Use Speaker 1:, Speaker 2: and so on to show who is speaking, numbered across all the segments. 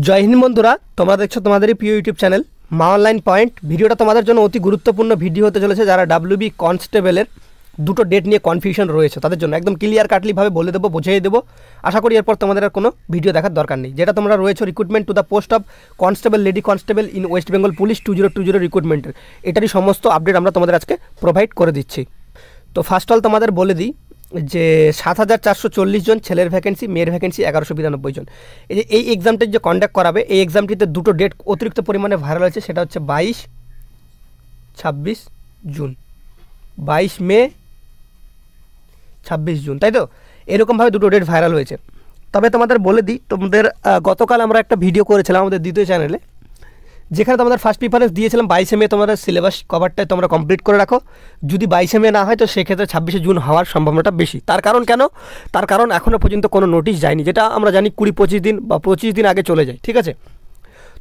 Speaker 1: জয় হিন্দ বন্ধুরা, তোমরা দেখছো তোমাদেরই প্রিয় ইউটিউব চ্যানেল মা অনলাইন পয়েন্ট। ভিডিওটা তোমাদের জন্য অতি গুরুত্বপূর্ণ ভিডিও হতে চলেছে। যারা ডাব্লিউবি কনস্টেবলের দুটো ডেট নিয়ে কনফিউশন রয়েছে তাদের জন্য একদম ক্লিয়ার কাটলিভাবে বলে দেবো, বুঝিয়ে দেবো। আশা করি এরপর তোমাদের আর কোনো ভিডিও দেখার দরকার নেই। যেটা তোমরা রয়েছে recruitment to the post of constable, lady constable in West Bengal police 2020 রিক্রুটমেন্টের, এটারই সমস্ত আপডেট আমরা তোমাদের আজকে প্রোভাইড করে দিচ্ছি। তো ফার্স্ট অল তোমাদের বলে দিই যে 7440 জন ছেলের ভ্যাকেন্সি, মেয়ের ভ্যাকেন্সি 1192 জন। এই এক্সামটি যে কন্ডাক্ট করাবে, এই এক্সামটিতে দুটো ডেট অতিরিক্ত পরিমাণে ভাইরাল হয়েছে। সেটা হচ্ছে 22-26 জুন, 22 মে 26 জুন, তাই তো? এরকমভাবে দুটো ডেট ভাইরাল হয়েছে। তবে তোমাদের বলে দিই, তোমাদের গতকাল আমরা একটা ভিডিও করেছিলাম আমাদের দ্বিতীয় চ্যানেলে, যেখানে তোমাদের ফার্স্ট প্রিফারেন্স দিয়েছিলাম 22 মে তোমাদের সিলেবাস কভারটাই তোমরা কমপ্লিট করে রাখো। যদি 22 মে না হয় তো সেক্ষেত্রে 26 জুন হওয়ার সম্ভাবনাটা বেশি। তার কারণ কেন? তার কারণ এখনও পর্যন্ত কোনো নোটিশ যায়নি, যেটা আমরা জানি 20-25 দিন বা 25 দিন আগে চলে যায়, ঠিক আছে?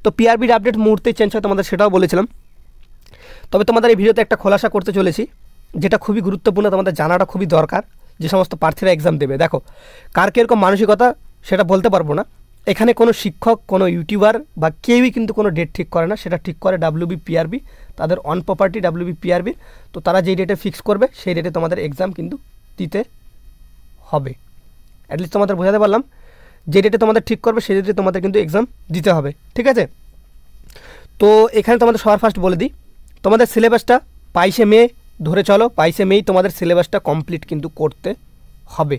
Speaker 1: তো পিআরবির আপডেট মুহূর্তেই চেঞ্জ হয়, তোমাদের সেটাও বলেছিলাম। তবে তোমাদের এই ভিডিওতে একটা খোলাসা করতে চলেছি, যেটা খুবই গুরুত্বপূর্ণ, তোমাদের জানাটা খুবই দরকার। যে সমস্ত প্রার্থীরা এক্সাম দেবে, দেখো কার কীরকম মানসিকতা সেটা বলতে পারবো না। এখানে কোনো শিক্ষক, কোনো ইউটিউবার বা কেউই কিন্তু কোনো ডেট ঠিক করে না, সেটা ঠিক করে ডাব্লিউবি পিআরবি, তাদের অন প্রপার্টি ডাব্লিউবি পিআরবি। তো তারা যেই ডেটে ফিক্স করবে সেই ডেটে তোমাদের এক্সাম কিন্তু দিতে হবে। অ্যাটলিস্ট তোমাদের বোঝাতে পারলাম, যে ডেটে তোমাদের ঠিক করবে সেই ডেটে তোমাদের কিন্তু এক্সাম দিতে হবে, ঠিক আছে? তো এখানে তোমাদের সবার ফার্স্ট বলে দিই, তোমাদের সিলেবাসটা 22 মে ধরে চলো, 22 মেই তোমাদের সিলেবাসটা কমপ্লিট কিন্তু করতে হবে,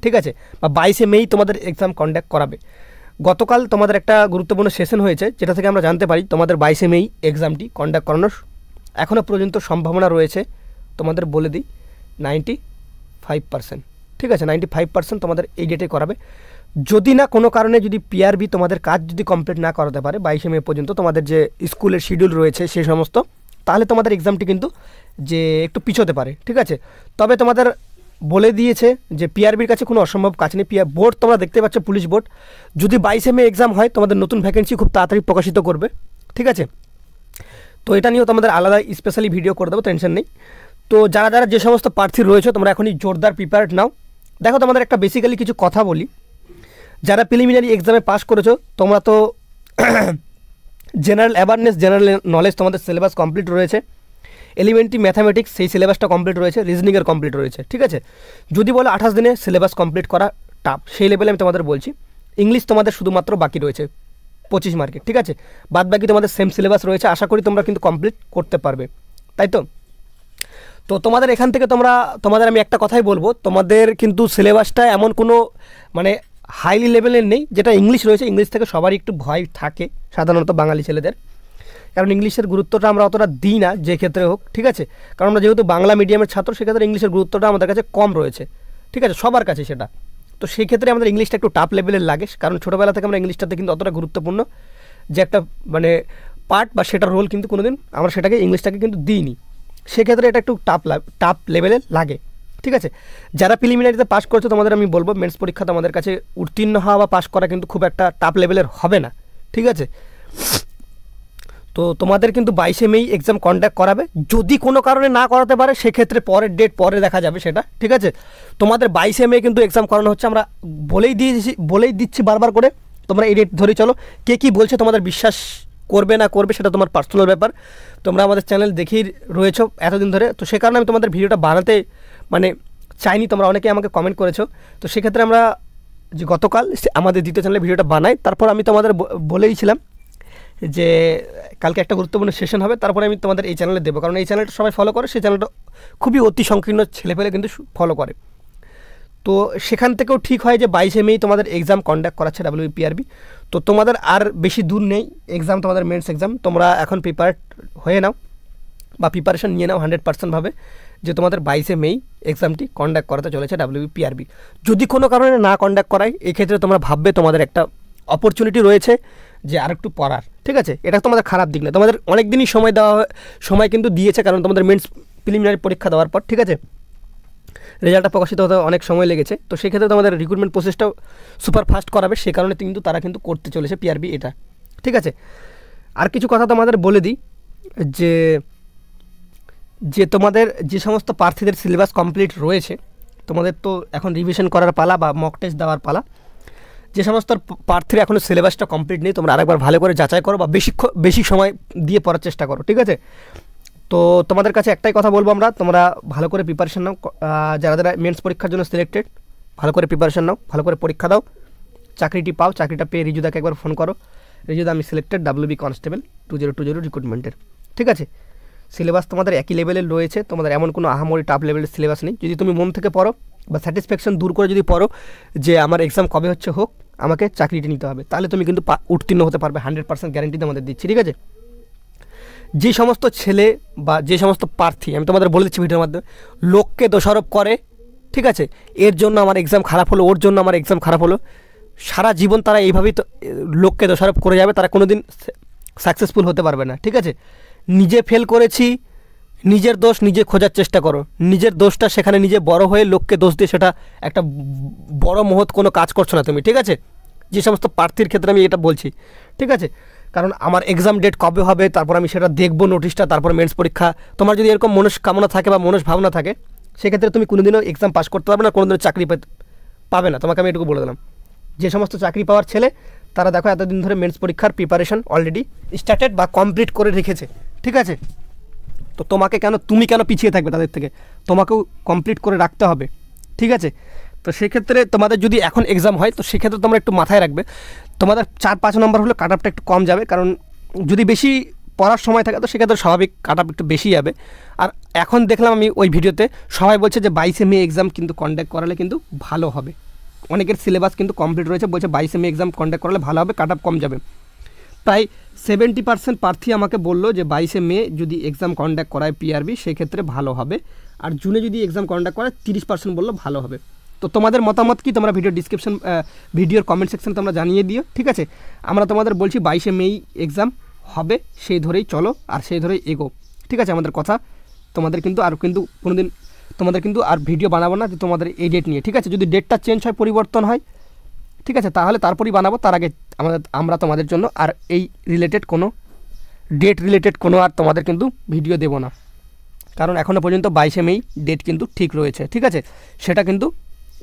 Speaker 1: ঠিক আছে? বা 22 মেই তোমাদের এক্সাম কন্ডাক্ট করাবে। গতকাল তোমাদের একটা গুরুত্বপূর্ণ সেশন হয়েছে, যেটা থেকে আমরা জানতে পারি তোমাদের 22 মেই এক্সামটি কন্ডাক্ট করানোর এখনও পর্যন্ত সম্ভাবনা রয়েছে। তোমাদের বলে দিই 95%, ঠিক আছে? 95% তোমাদের এই ডেটে করাবে। যদি না কোনো কারণে যদি পিআরবি তোমাদের কাজ যদি কমপ্লিট না করাতে পারে 22 মে পর্যন্ত, তোমাদের যে স্কুলের শিডিউল রয়েছে সেই সমস্ত, তাহলে তোমাদের এক্সামটি কিন্তু যে একটু পিছোতে পারে, ঠিক আছে? তবে তোমাদের বলে দিয়েছে যে পিআরবির কাছে কোনো অসম্ভব কাজ নেই। বোর্ড তোমরা দেখতে পাচ্ছ, পুলিশ বোর্ড, যদি 22 মে এক্সাম হয় তোমাদের নতুন ভ্যাকেন্সি খুব তাড়াতাড়ি প্রকাশিত করবে, ঠিক আছে? তো এটা নিয়েও তোমাদের আলাদা স্পেশালি ভিডিও করে দেবো, টেনশন নেই। তো যারা যারা যে সমস্ত প্রার্থী রয়েছে তোমরা এখনই জোরদার প্রিপেয়ার্ড নাও। দেখো তোমাদের একটা বেসিক্যালি কিছু কথা বলি, যারা প্রিলিমিনারি এক্সামে পাস করেছো তোমরা তো জেনারেল অ্যাওয়ারনেস, জেনারেল নলেজ তোমাদের সিলেবাস কমপ্লিট রয়েছে। এলিমেন্টারি ম্যাথামেটিক্স সেই সিলেবাসটা কমপ্লিট রয়েছে, রিজনিংয়ের কমপ্লিট রয়েছে, ঠিক আছে? যদি বলো 28 দিনে সিলেবাস কমপ্লিট করা টাফ, সেই লেভেলে আমি তোমাদের বলছি। ইংলিশ তোমাদের শুধুমাত্র বাকি রয়েছে 25 মার্কের, ঠিক আছে? বাদ বাকি তোমাদের সেম সিলেবাস রয়েছে, আশা করি তোমরা কিন্তু কমপ্লিট করতে পারবে, তাই তো? তো তোমাদের এখান থেকে তোমাদের আমি একটা কথাই বলবো, তোমাদের কিন্তু সিলেবাসটা এমন কোনো মানে হাইলি লেভেলের নেই। যেটা ইংলিশ রয়েছে, ইংলিশ থেকে সবারই একটু ভয় থাকে সাধারণত বাঙালি ছেলেদের, কারণ ইংলিশের গুরুত্বটা আমরা অতটা দিই না যে ক্ষেত্রে হোক, ঠিক আছে? কারণ আমরা যেহেতু বাংলা মিডিয়ামের ছাত্র, সেক্ষেত্রে ইংলিশের গুরুত্বটা আমাদের কাছে কম রয়েছে, ঠিক আছে? সবার কাছে সেটা। তো সেই ক্ষেত্রে আমাদের ইংলিশটা একটু টাফ লেভেলের লাগে, কারণ ছোটোবেলা থেকে আমরা ইংলিশটাতে কিন্তু অতটা গুরুত্বপূর্ণ যে একটা মানে পার্ট বা সেটার রোল কিন্তু কোনোদিন আমরা সেটাকে ইংলিশটাকে কিন্তু দিইনি। সেক্ষেত্রে এটা একটু টাফ লেভেলের লাগে, ঠিক আছে? যারা প্রিলিমিনারিতে পাস করছে তোমাদের আমি বলবো, মেন্স পরীক্ষা তোমাদের কাছে উত্তীর্ণ হওয়া বা পাস করা কিন্তু খুব একটা টাফ লেভেলের হবে না, ঠিক আছে? তো তোমাদের কিন্তু 22 মেই এক্সাম কন্ডাক্ট করাবে। যদি কোনো কারণে না করাতে পারে সেক্ষেত্রে পরের ডেট পরে দেখা যাবে সেটা, ঠিক আছে? তোমাদের 22 মে কিন্তু এক্সাম করানো হচ্ছে, আমরা বলেই দিচ্ছি বারবার করে। তোমরা এই ডেট ধরে চলো। কে কী বলছে তোমাদের বিশ্বাস করবে না করবে সেটা তোমার পার্সোনাল ব্যাপার। তোমরা আমাদের চ্যানেল দেখেই রয়েছো এতদিন ধরে, তো সে কারণে আমি তোমাদের ভিডিওটা বানাতে মানে চাইনি। তোমরা অনেকে আমাকে কমেন্ট করেছো, তো সেক্ষেত্রে আমরা যে গতকাল আমাদের দ্বিতীয় চ্যানেলে ভিডিওটা বানাই, তারপর আমি তোমাদের বলেইছিলাম যে কালকে একটা গুরুত্বপূর্ণ সেশন হবে, তারপরে আমি তোমাদের এই চ্যানেলে দেবো, কারণ এই চ্যানেলটা সবাই ফলো করে, সেই চ্যানেলটা খুবই অতি সংকীর্ণ ছেলেপেলে কিন্তু ফলো করে। তো সেখান থেকেও ঠিক হয় যে 22 মেই তোমাদের এক্সাম কন্ডাক্ট করাচ্ছে ডাব্লিউবি পিআরবি। তো তোমাদের আর বেশি দূর নেই এক্সাম, তোমাদের মেন্স এক্সাম। তোমরা এখন প্রিপেয়ার্ড হয়ে নাও বা প্রিপারেশন নিয়ে নাও 100% ভাবে, যে তোমাদের 22 মেই এক্সামটি কন্ডাক্ট করাতে চলেছে ডাব্লিউবি পিআরবি। যদি কোনো কারণে না কন্ডাক্ট করায়, এক্ষেত্রে তোমরা ভাববে তোমাদের একটা অপরচুনিটি রয়েছে যে আরেকটু পড়ার, ঠিক আছে? এটা তোমাদের খারাপ দিক না, তোমাদের অনেক দিনই সময় কিন্তু দিয়েছে, কারণ তোমাদের মেন্স প্রিলিমিনারি পরীক্ষা দেওয়ার পর, ঠিক আছে? রেজাল্টটা প্রকাশিত হতে অনেক সময় লেগেছে। তো সেক্ষেত্রে তোমাদের রিক্রুটমেন্ট প্রসেসটাও সুপার ফাস্ট করাবে, সে কারণে কিন্তু তারা কিন্তু করতে চলেছে পিআরবি এটা, ঠিক আছে? আর কিছু কথা তোমাদের বলে দিই, যে তোমাদের যে সমস্ত প্রার্থীদের সিলেবাস কমপ্লিট রয়েছে, তোমাদের তো এখন রিভিশন করার পালা বা মক টেস্ট দেওয়ার পালা। যে সমস্ত প্রার্থীরা এখনও সিলেবাসটা কমপ্লিট নেই, তোমরা আরেকবার ভালো করে যাচাই করো বা বেশি সময় দিয়ে পড়ার চেষ্টা করো, ঠিক আছে। তো তোমাদের কাছে একটাই কথা বলবো আমরা, তোমরা ভালো করে প্রিপারেশন নাও। যারা যারা মেন্স পরীক্ষার জন্য সিলেক্টেড, ভালো করে প্রিপারেশন নাও, ভালো করে পরীক্ষা দাও, চাকরিটি পাও। চাকরিটা পেয়ে রিজুদাকে একবার ফোন করো, রিজুদা আমি সিলেক্টেড WB কনস্টেবল 2020 রিক্রুটমেন্টের, ঠিক আছে। সিলেবাস তোমাদের একই লেভেলের রয়েছে, তোমাদের এমন কোনো আহামরি টাফ লেভেলের সিলেবাস নেই। যদি তুমি মন থেকে পড়ো বা স্যাটিসফ্যাকশন দূর করে যদি পড়ো যে আমার এক্সাম কবে হচ্ছে হোক, আমাকে চাকরিটি নিতে হবে, তাহলে তুমি কিন্তু উত্তীর্ণ হতে পারবে, 100% গ্যারেন্টি তোমাদের দিচ্ছি, ঠিক আছে। যে সমস্ত ছেলে বা যে সমস্ত প্রার্থী, আমি তোমাদের বলে দিচ্ছি ভিডিওর মাধ্যমে, লোককে দোষারোপ করে, ঠিক আছে, এর জন্য আমার এক্সাম খারাপ হলো, ওর জন্য আমার এক্সাম খারাপ হলো, সারা জীবন তারা এইভাবেই তো লোককে দোষারোপ করে যাবে, তারা কোনো দিন সাকসেসফুল হতে পারবে না, ঠিক আছে। নিজে ফেল করেছি, নিজের দোষ নিজে খোঁজার চেষ্টা করো, নিজের দোষটা সেখানে নিজে বড় হয়ে লোককে দোষ দিয়ে সেটা একটা বড় মহৎ কোনো কাজ করছো না তুমি, ঠিক আছে। যে সমস্ত প্রার্থীর ক্ষেত্রে আমি এটা বলছি, ঠিক আছে, কারণ আমার এক্সাম ডেট কবে হবে, তারপর আমি সেটা দেখবো নোটিশটা, তারপর মেন্স পরীক্ষা। তোমার যদি এরকম মনস্কামনা থাকে বা ভাবনা থাকে, সেক্ষেত্রে তুমি কোনোদিনও এক্সাম পাস করতে পারবে না, কোনোদিনও চাকরি পাবে না। তোমাকে আমি এটুকু বলে দিলাম। যে সমস্ত চাকরি পাওয়ার ছেলে, তারা দেখো এতদিন ধরে মেন্স পরীক্ষার প্রিপারেশন অলরেডি স্টার্টেড বা কমপ্লিট করে রেখেছে, ঠিক আছে। তো তুমি কেন পিছিয়ে থাকবে তাদের থেকে? তোমাকেও কমপ্লিট করে রাখতে হবে, ঠিক আছে। তো সেক্ষেত্রে তোমাদের যদি এখন এক্সাম হয়, তো সেক্ষেত্রে তোমরা একটু মাথায় রাখবে, তোমাদের 4-5 নম্বর হলে কাট আপটা একটু কম যাবে, কারণ যদি বেশি পড়ার সময় থাকে তো সেক্ষেত্রে স্বাভাবিক কাট আপ একটু বেশি যাবে। আর এখন দেখলাম আমি ওই ভিডিওতে সবাই বলছে যে 22 মে এক্সাম কিন্তু কন্ডাক্ট করালে কিন্তু ভালো হবে। অনেকের সিলেবাস কিন্তু কমপ্লিট রয়েছে, বলছে 22 মে এক্সাম কন্ডাক্ট করালে ভালো হবে, কাট আপ কম যাবে। প্রায় 70% প্রার্থী আমাকে বললো যে 22 মে যদি এক্সাম কন্ডাক্ট করায় PRB সেক্ষেত্রে ভালো হবে, আর জুনে যদি এক্সাম কন্ডাক্ট করায় 30% বললো ভালো হবে। তো তোমাদের মতামত কি তোমরা ভিডিওর কমেন্ট সেকশনে তোমরা জানিয়ে দিও, ঠিক আছে। আমরা তোমাদের বলছি 22 মেই এক্সাম হবে, সেই ধরেই চলো আর সেই ধরেই এগো, ঠিক আছে। আমাদের কথা তোমাদের কিন্তু কোনোদিন তোমাদের কিন্তু আর ভিডিও বানাবো না যে তোমাদের এই ডেট নিয়ে, ঠিক আছে। যদি ডেটটা চেঞ্জ হয়, পরিবর্তন হয়, ঠিক আছে, তাহলে তারপরই বানাবো। তার আগে আমরা তোমাদের জন্য আর এই ডেট রিলেটেড কোনো আর তোমাদের কিন্তু ভিডিও দেবো না, কারণ এখনও পর্যন্ত 22 মেই ডেট কিন্তু ঠিক রয়েছে, ঠিক আছে। সেটা কিন্তু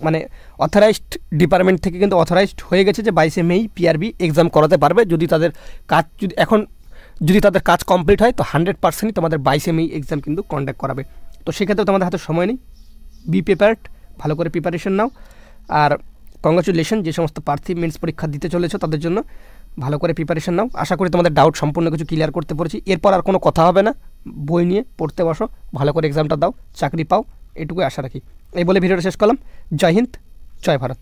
Speaker 1: মানে অথরাইজড ডিপার্টমেন্ট থেকে কিন্তু অথরাইজড হয়ে গেছে যে 22 মেই PRB এক্সাম করাতে পারবে, যদি তাদের কাজ কমপ্লিট হয় তো 100%ই তোমাদের 22 মেই এক্সাম কিন্তু কন্ডাক্ট করাবে। তো সেক্ষেত্রে তোমাদের হাতে সময় নেই, বি প্রিপেয়ার্ড, ভালো করে প্রিপারেশন নাও। আর কংগ্রাচুলেশন যে সমস্ত প্রার্থী মেন্স পরীক্ষা দিতে চলেছে তাদের জন্য, ভালো করে প্রিপারেশন নাও। আশা করি তোমাদের ডাউট সম্পূর্ণ কিছু ক্লিয়ার করতে পেরেছি। এরপর আর কোনো কথা হবে না, বই নিয়ে পড়তে বসো, ভালো করে এক্সামটা দাও, চাকরি পাও, এটুকুই আশা রাখি। এই বলে ভিডিওটা শেষ করলাম। জয় হিন্দ, জয় ভারত।